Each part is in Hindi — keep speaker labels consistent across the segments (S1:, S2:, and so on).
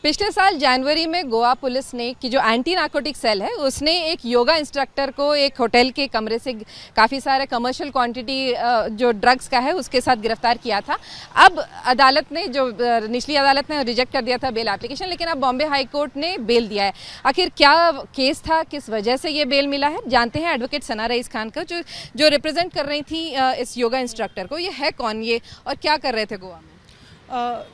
S1: पिछले साल जनवरी में गोवा पुलिस ने की जो एंटी नार्कोटिक सेल है उसने एक योगा इंस्ट्रक्टर को एक होटल के कमरे से काफ़ी सारे कमर्शियल क्वांटिटी जो ड्रग्स का है उसके साथ गिरफ्तार किया था। अब अदालत ने जो निचली अदालत ने रिजेक्ट कर दिया था बेल एप्लीकेशन, लेकिन अब बॉम्बे हाई कोर्ट ने बेल दिया है। आखिर क्या केस था, किस वजह से ये बेल मिला है, जानते हैं एडवोकेट सना रईस खान का जो रिप्रेजेंट कर रही थी इस योगा इंस्ट्रक्टर को। ये है कौन ये और क्या कर रहे थे गोवा में?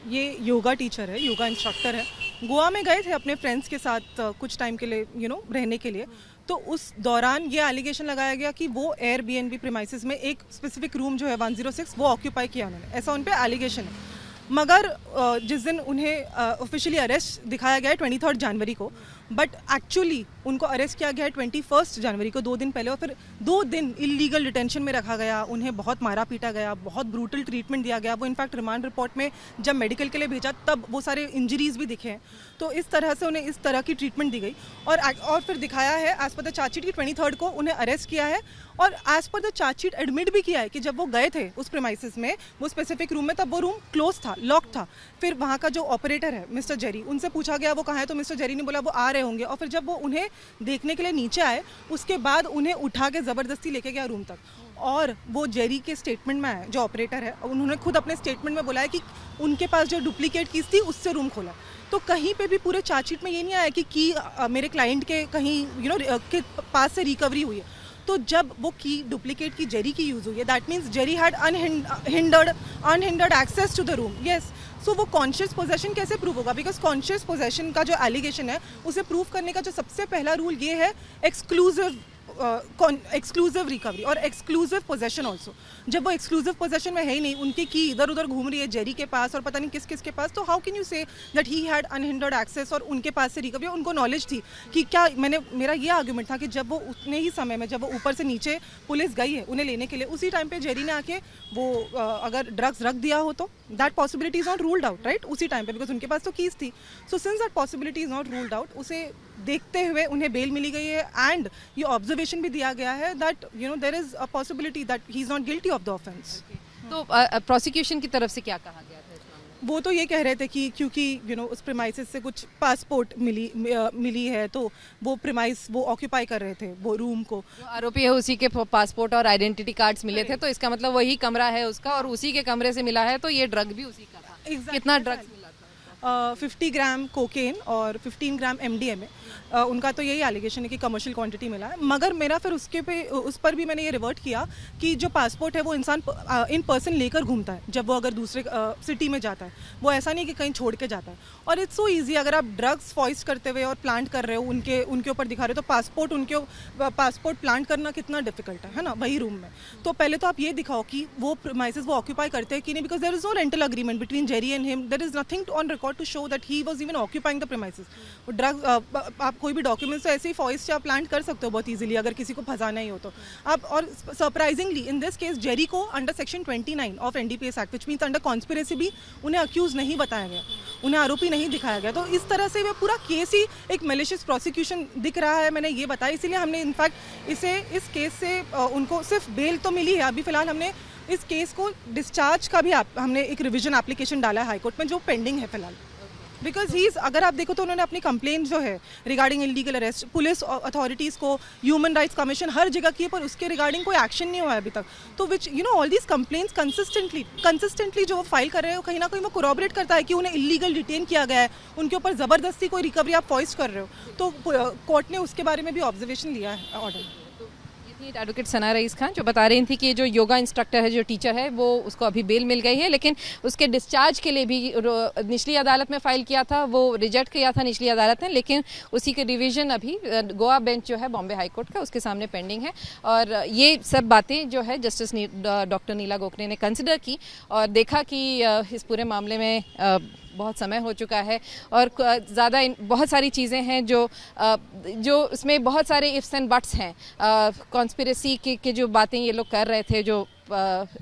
S2: ये योगा टीचर है, योगा इंस्ट्रक्टर है। गोवा में गए थे अपने फ्रेंड्स के साथ कुछ टाइम के लिए रहने के लिए। तो उस दौरान ये एलिगेशन लगाया गया कि वो एयरबीएनबी प्रीमाइसेस में एक स्पेसिफिक रूम जो है 106 वो ऑक्यूपाई किया उन्होंने, ऐसा उन पे एलिगेशन है। मगर जिस दिन उन्हें ऑफिशियली अरेस्ट दिखाया गया है 23 जनवरी को, बट एक्चुअली उनको अरेस्ट किया गया है 21 जनवरी को, 2 दिन पहले। और फिर 2 दिन इलीगल डिटेंशन में रखा गया, उन्हें बहुत मारा पीटा गया, बहुत ब्रूटल ट्रीटमेंट दिया गया। वो इनफैक्ट रिमांड रिपोर्ट में जब मेडिकल के लिए भेजा तब वो सारे इंजरीज भी दिखे हैं। तो इस तरह से उन्हें इस तरह की ट्रीटमेंट दी गई और फिर दिखाया है एज पर द चार्जशीट की 23 को उन्हें अरेस्ट किया है। और as per the chargesheet admit भी किया है कि जब वो गए थे उस प्रीमाइसेस में, वो स्पेसिफिक रूम में, तब वो रूम क्लोज था, लॉक था। फिर वहाँ का जो ऑपरेटर है मिस्टर जेरी, उनसे पूछा गया वो कहाँ है, तो मिस्टर जेरी ने बोला वो आ रहे होंगे। और फिर जब वो उन्हें देखने के लिए नीचे आए उसके बाद उन्हें उठा के ज़बरदस्ती लेके गया रूम तक। और वो जेरी के स्टेटमेंट में है, जो ऑपरेटर है, उन्होंने खुद अपने स्टेटमेंट में बोला है कि उनके पास जो डुप्लीकेट कीज थी उससे रूम खोला। तो कहीं पे भी पूरे चार्जशीट में ये नहीं आया कि मेरे क्लाइंट के कहीं के पास से रिकवरी हुई है। तो जब वो की डुप्लीकेट की जेरी की यूज़ हुई है, that means Jerry had unhindered access to the room. Yes, so वो कॉन्शियस पोजेशन कैसे प्रूव होगा? बिकॉज कॉन्शियस पोजेशन का जो एलिगेशन है उसे प्रूव करने का जो सबसे पहला रूल ये है एक्सक्लूसिव रिकवरी और एक्सक्लूसिव पोजेशन ऑल्सो। जब वो एक्सक्लूसिव पोजेशन में है ही नहीं, उनकी की इधर उधर घूम रही है जेरी के पास और पता नहीं किस किस के पास, तो how can you say that he had unhindered access और उनके पास से रिकवरी? उनको नॉलेज थी कि क्या मेरा ये आर्ग्यूमेंट था कि जब वो उतने ही समय में, जब वो ऊपर से नीचे पुलिस गई है उन्हें लेने के लिए, उसी टाइम पे जेरी ने आके वो अगर ड्रग्स रख दिया हो तो that possibility is not ruled out, right? उसी टाइम पे, बिकॉज उनके पास तो कीज थी। So since that possibility is not ruled out, उसे देखते हुए उन्हें बेल मिली गई है। एंड ये ऑब्जर्वेशन भी दिया गया है that there is a possibility that he is not guilty of the offence.
S1: तो प्रोसिक्यूशन की तरफ से क्या कहा गया था इस मामले में?
S2: वो तो ये कह रहे थे कि क्योंकि उस प्रीमाइसेस से कुछ पासपोर्ट मिली है, तो वो प्रीमाइस वो ऑक्यूपाई कर रहे थे वो रूम को।
S1: जो आरोपी है उसी के पासपोर्ट और आइडेंटिटी कार्ड्स मिले थे, तो इसका मतलब वही कमरा है उसका और उसी के कमरे से मिला है, तो ये ड्रग भी उसी का था। कितना ड्रग्स मिला था?
S2: 50 ग्राम कोकेन और 15 ग्राम MDMA। उनका तो यही एलिगेशन है कि कमर्शियल क्वांटिटी मिला है। मगर मेरा फिर उस पर भी मैंने ये रिवर्ट किया कि जो पासपोर्ट है वो इंसान इन पर्सन लेकर घूमता है जब वो अगर दूसरे सिटी में जाता है। वो ऐसा नहीं कि कहीं छोड़ के जाता है। और इट्स सो ईजी, अगर आप ड्रग्स फॉइस्ट करते हुए और प्लांट कर रहे हो, उनके ऊपर दिखा रहे हो, तो पासपोर्ट प्लांट करना कितना डिफिकल्ट है ना, वही रूम में। तो पहले तो आप ये दिखाओ कि वो प्रीमाइसेस वो ऑक्यूपाई करते हैं कि नहीं, because there is no rental agreement between Jerry and him, there is nothing on record to show that he was even occupying the premises. Drug आप कोई भी डॉक्यूमेंट्स तो ऐसे ही फॉइस्ट या प्लांट कर सकते हो बहुत इजीली अगर किसी को फंसाना ही हो तो आप। और surprisingly in this case Jerry को under section 29 of NDPS act, which means under conspiracy, भी उन्हें अक्यूज नहीं बताया गया, उन्हें आरोपी नहीं दिखाया गया। तो इस तरह से वह पूरा केस ही एक मैलिशियस प्रोसिक्यूशन दिख रहा है। मैंने ये बताया, इसीलिए हमने इनफैक्ट इस केस से उनको सिर्फ बेल तो मिली है। अभी फिलहाल हमने इस केस को डिस्चार्ज का भी हमने एक रिवीजन एप्लीकेशन डाला है हाईकोर्ट में, जो पेंडिंग है फिलहाल। बिकॉज अगर आप देखो तो उन्होंने अपनी कंप्लेंट जो है regarding illegal arrest police authorities को, ह्यूमन राइट्स कमीशन, हर जगह की है, पर उसके रिगार्डिंग कोई एक्शन नहीं हुआ है अभी तक। तो which all these complaints consistently जो वो फाइल कर रहे हो, कहीं ना कहीं वो कोरॉबरेट करता है कि उन्हें इलीगल डिटेन किया गया है, उनके ऊपर ज़बरदस्ती कोई रिकवरी आप फॉइस्ट कर रहे हो। तो कोर्ट ने उसके बारे में भी ऑब्जर्वेशन लिया है ऑर्डर।
S1: एडवोकेट सना रईस खान जो बता रही थी कि जो योगा इंस्ट्रक्टर है, जो टीचर है, वो उसको अभी बेल मिल गई है, लेकिन उसके डिस्चार्ज के लिए भी निचली अदालत में फाइल किया था, वो रिजेक्ट किया था निचली अदालत ने, लेकिन उसी के रिवीजन अभी गोवा बेंच जो है बॉम्बे हाई कोर्ट का, उसके सामने पेंडिंग है। और ये सब बातें जो है जस्टिस डॉक्टर नीला गोखले ने कंसिडर की और देखा कि इस पूरे मामले में बहुत समय हो चुका है और बहुत सारी चीज़ें हैं जो उसमें बहुत सारे इफ्स एंड बट्स हैं। कॉन्स्पिरेसी के जो बातें ये लोग कर रहे थे, जो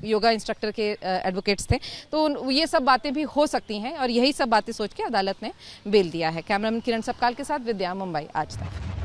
S1: योगा इंस्ट्रक्टर के एडवोकेट्स थे, तो ये सब बातें भी हो सकती हैं और यही सब बातें सोच के अदालत ने बेल दिया है। कैमरामैन किरण सपकाल के साथ विद्या, मुंबई आज तक।